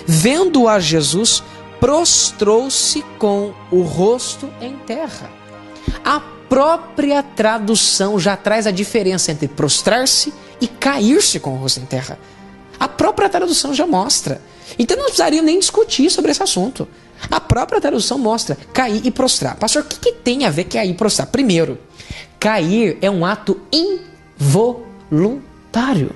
A: Vendo a Jesus, prostrou-se com o rosto em terra. A própria tradução já traz a diferença entre prostrar-se e cair-se com o rosto em terra. A própria tradução já mostra. Então não precisaria nem discutir sobre esse assunto. A própria tradução mostra cair e prostrar. Pastor, o que tem a ver cair e prostrar? Primeiro, cair é um ato involuntário.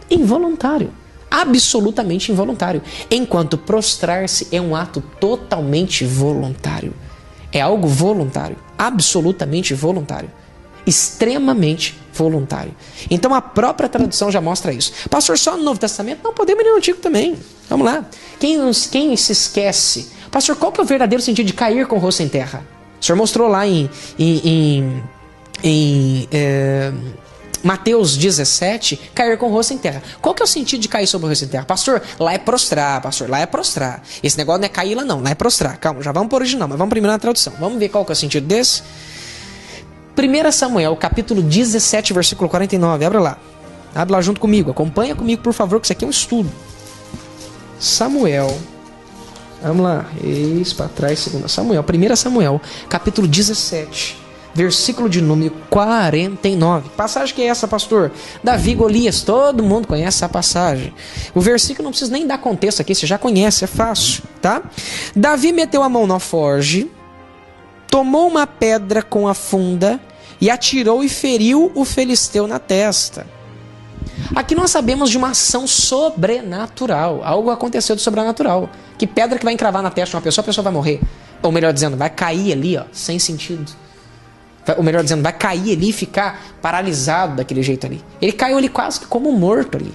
A: Involuntário. Absolutamente involuntário. Enquanto prostrar-se é um ato totalmente voluntário. É algo voluntário, absolutamente voluntário, extremamente voluntário. Então a própria tradução já mostra isso. Pastor, só no Novo Testamento? Não, podemos ir no Antigo também. Vamos lá. Quem se esquece? Pastor, qual que é o verdadeiro sentido de cair com o rosto em terra? O senhor mostrou lá em Mateus 17, cair com o rosto em terra. Qual que é o sentido de cair sobre o rosto em terra? Pastor, lá é prostrar, pastor, lá é prostrar. Esse negócio não é cair lá não é prostrar. Calma, já vamos para o original, mas vamos primeiro na tradução. Vamos ver qual que é o sentido desse. 1 Samuel, capítulo 17, versículo 49. Abre lá junto comigo, acompanha comigo, por favor, que isso aqui é um estudo. Samuel, vamos lá, eis para trás, 2 Samuel, 1 Samuel, capítulo 17. Versículo de número 49. Passagem que é essa, pastor? Davi e Golias, todo mundo conhece essa passagem. O versículo não precisa nem dar contexto aqui, você já conhece, é fácil, tá? Davi meteu a mão na forge, tomou uma pedra com a funda e atirou e feriu o filisteu na testa. Aqui nós sabemos de uma ação sobrenatural. Algo aconteceu de sobrenatural. Que pedra que vai encravar na testa de uma pessoa, a pessoa vai morrer. Ou melhor dizendo, vai cair ali, ó, sem sentido. Ou melhor dizendo, vai cair ali e ficar paralisado daquele jeito ali. Ele caiu ali quase que como morto ali.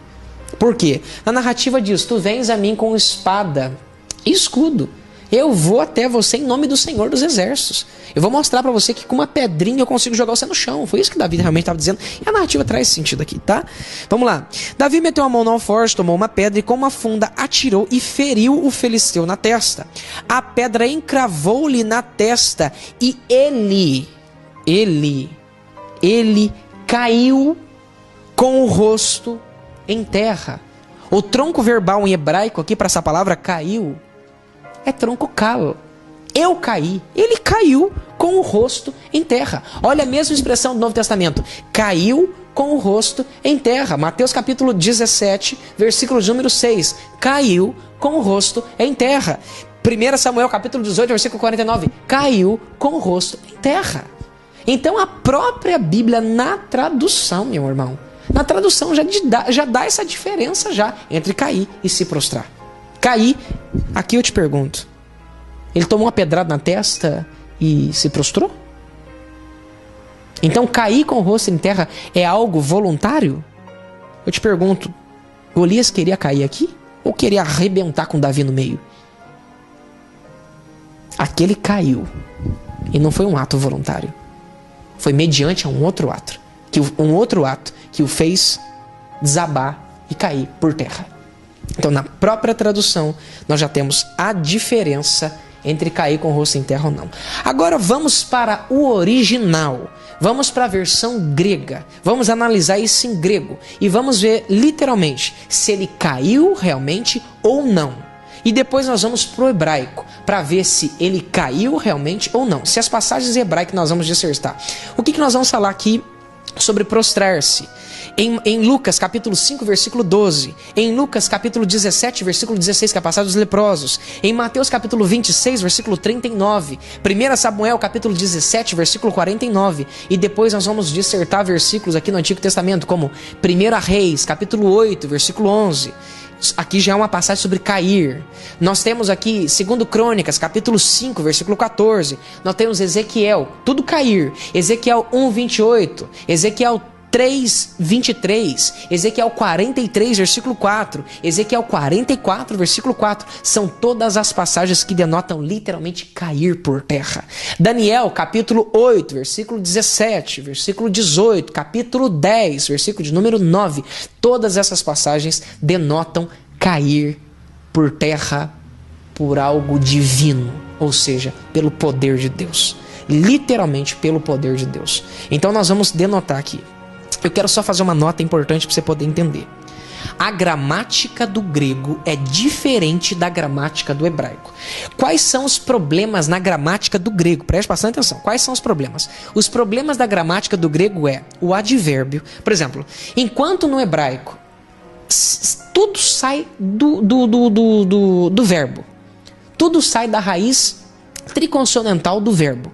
A: Por quê? A narrativa diz: tu vens a mim com espada e escudo. Eu vou até você em nome do Senhor dos Exércitos. Eu vou mostrar pra você que com uma pedrinha eu consigo jogar você no chão. Foi isso que Davi realmente estava dizendo. E a narrativa traz esse sentido aqui, tá? Vamos lá. Davi meteu a mão no alforje, tomou uma pedra e com uma funda atirou e feriu o filisteu na testa. A pedra encravou-lhe na testa e ele caiu com o rosto em terra. O tronco verbal em hebraico aqui para essa palavra caiu é tronco kal. Eu caí, ele caiu com o rosto em terra. Olha a mesma expressão do Novo Testamento. Caiu com o rosto em terra. Mateus capítulo 17, versículo número 6. Caiu com o rosto em terra. 1 Samuel capítulo 18, versículo 49. Caiu com o rosto em terra. Então a própria Bíblia na tradução, meu irmão, na tradução já dá essa diferença já entre cair e se prostrar. Cair, aqui eu te pergunto, ele tomou uma pedrada na testa e se prostrou? Então cair com o rosto em terra é algo voluntário? Eu te pergunto, Golias queria cair aqui? Ou queria arrebentar com Davi no meio? Aquele caiu e não foi um ato voluntário. Foi mediante a um outro ato que o fez desabar e cair por terra. Então, na própria tradução, nós já temos a diferença entre cair com o rosto em terra ou não. Agora vamos para o original. Vamos para a versão grega. Vamos analisar isso em grego. E vamos ver literalmente se ele caiu realmente ou não. E depois nós vamos para o hebraico, para ver se ele caiu realmente ou não. Se as passagens hebraicas nós vamos dissertar. O que nós vamos falar aqui sobre prostrar-se? Em Lucas capítulo 5, versículo 12. Em Lucas capítulo 17, versículo 16, que é a passagem dos leprosos. Em Mateus capítulo 26, versículo 39. 1 Samuel capítulo 17, versículo 49. E depois nós vamos dissertar versículos aqui no Antigo Testamento, como 1 Reis capítulo 8, versículo 11. Aqui já é uma passagem sobre cair. Nós temos aqui 2 Crônicas, capítulo 5, versículo 14. Nós temos Ezequiel, tudo cair. Ezequiel 1, 28. Ezequiel 3, 23. Ezequiel 43, versículo 4. Ezequiel 44, versículo 4. São todas as passagens que denotam literalmente cair por terra. Daniel, capítulo 8, versículo 17. Versículo 18. Capítulo 10, versículo de número 9. Todas essas passagens denotam cair por terra por algo divino. Ou seja, pelo poder de Deus. Literalmente pelo poder de Deus. Então nós vamos denotar aqui. Eu quero só fazer uma nota importante para você poder entender. A gramática do grego é diferente da gramática do hebraico. Quais são os problemas na gramática do grego? Preste bastante atenção. Quais são os problemas? Os problemas da gramática do grego é o advérbio. Por exemplo, enquanto no hebraico tudo sai do verbo. Tudo sai da raiz triconsonantal do verbo.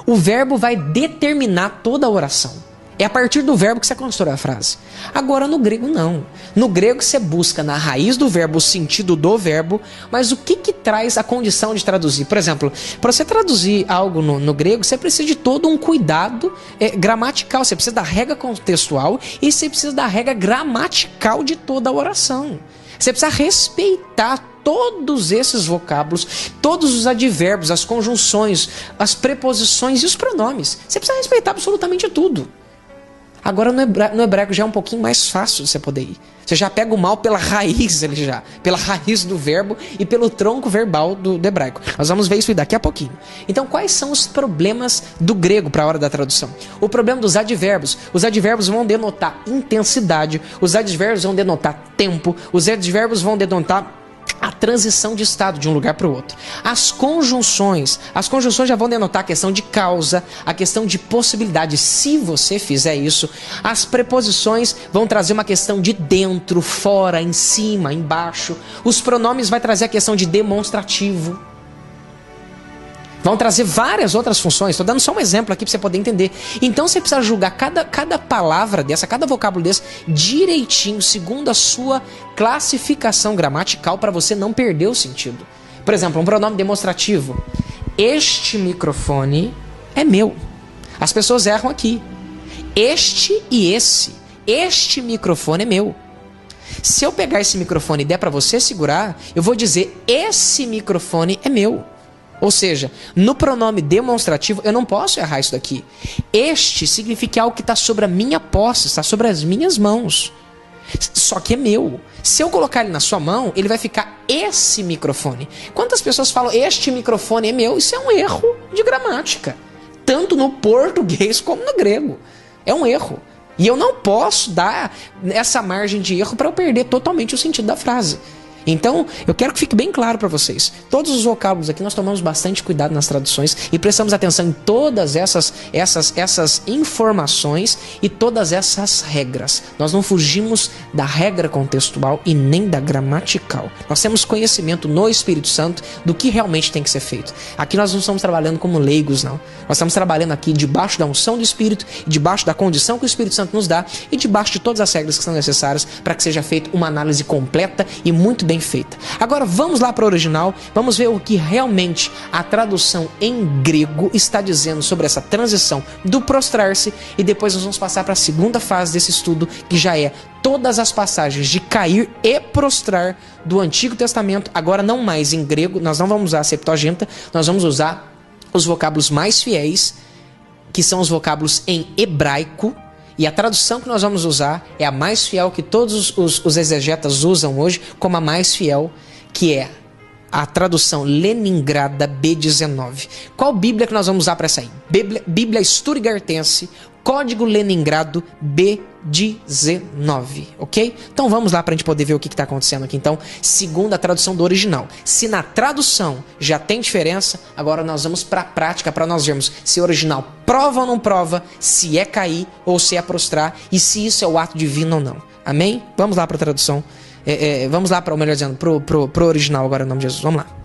A: O verbo vai determinar toda a oração. É a partir do verbo que você constrói a frase. Agora no grego não. No grego você busca na raiz do verbo o sentido do verbo, mas o que traz a condição de traduzir? Por exemplo, para você traduzir algo no grego, você precisa de todo um cuidado gramatical. Você precisa da regra contextual e você precisa da regra gramatical de toda a oração. Você precisa respeitar todos esses vocábulos, todos os advérbios, as conjunções, as preposições e os pronomes. Você precisa respeitar absolutamente tudo. Agora no hebraico já é um pouquinho mais fácil de você poder ir. Você já pega o mal pela raiz, pela raiz do verbo e pelo tronco verbal do hebraico. Nós vamos ver isso daqui a pouquinho. Então, quais são os problemas do grego para a hora da tradução? O problema dos advérbios. Os advérbios vão denotar intensidade, os advérbios vão denotar tempo, os advérbios vão denotar a transição de estado de um lugar para o outro. As conjunções já vão denotar a questão de causa, a questão de possibilidade, se você fizer isso. As preposições vão trazer uma questão de dentro, fora, em cima, embaixo. Os pronomes vai trazer a questão de demonstrativo. Vão trazer várias outras funções. Estou dando só um exemplo aqui para você poder entender. Então você precisa julgar cada palavra dessa, cada vocábulo desse, direitinho, segundo a sua classificação gramatical, para você não perder o sentido. Por exemplo, um pronome demonstrativo. Este microfone é meu. As pessoas erram aqui. Este e esse. Este microfone é meu. Se eu pegar esse microfone e der para você segurar, eu vou dizer: esse microfone é meu. Ou seja, no pronome demonstrativo, eu não posso errar isso daqui. Este significa algo que está sobre a minha posse, está sobre as minhas mãos. Só que é meu. Se eu colocar ele na sua mão, ele vai ficar esse microfone. Quantas pessoas falam este microfone é meu? Isso é um erro de gramática. Tanto no português como no grego. É um erro. E eu não posso dar essa margem de erro para eu perder totalmente o sentido da frase. Então, eu quero que fique bem claro para vocês. Todos os vocábulos aqui nós tomamos bastante cuidado nas traduções e prestamos atenção em todas essas informações e todas essas regras. Nós não fugimos da regra contextual e nem da gramatical. Nós temos conhecimento no Espírito Santo do que realmente tem que ser feito. Aqui nós não estamos trabalhando como leigos, não. Nós estamos trabalhando aqui debaixo da unção do Espírito, debaixo da condição que o Espírito Santo nos dá e debaixo de todas as regras que são necessárias para que seja feita uma análise completa e muito bem feita. Agora vamos lá para o original, vamos ver o que realmente a tradução em grego está dizendo sobre essa transição do prostrar-se, e depois nós vamos passar para a segunda fase desse estudo, que já é todas as passagens de cair e prostrar do Antigo Testamento, agora não mais em grego. Nós não vamos usar a Septuaginta, nós vamos usar os vocábulos mais fiéis, que são os vocábulos em hebraico. E a tradução que nós vamos usar é a mais fiel que todos os exegetas usam hoje, como a mais fiel, que é a tradução Leningrada B19. Qual Bíblia que nós vamos usar para essa aí? Bíblia Stuttgartense, Código Leningrado B19, ok? Então vamos lá para a gente poder ver o que está acontecendo aqui. Então, segundo a tradução do original. Se na tradução já tem diferença, agora nós vamos para a prática para nós vermos se o original prova ou não prova, se é cair ou se é prostrar e se isso é o ato divino ou não. Amém? Vamos lá para a tradução. Vamos lá para o melhor dizendo, pro original agora em nome de Jesus. Vamos lá.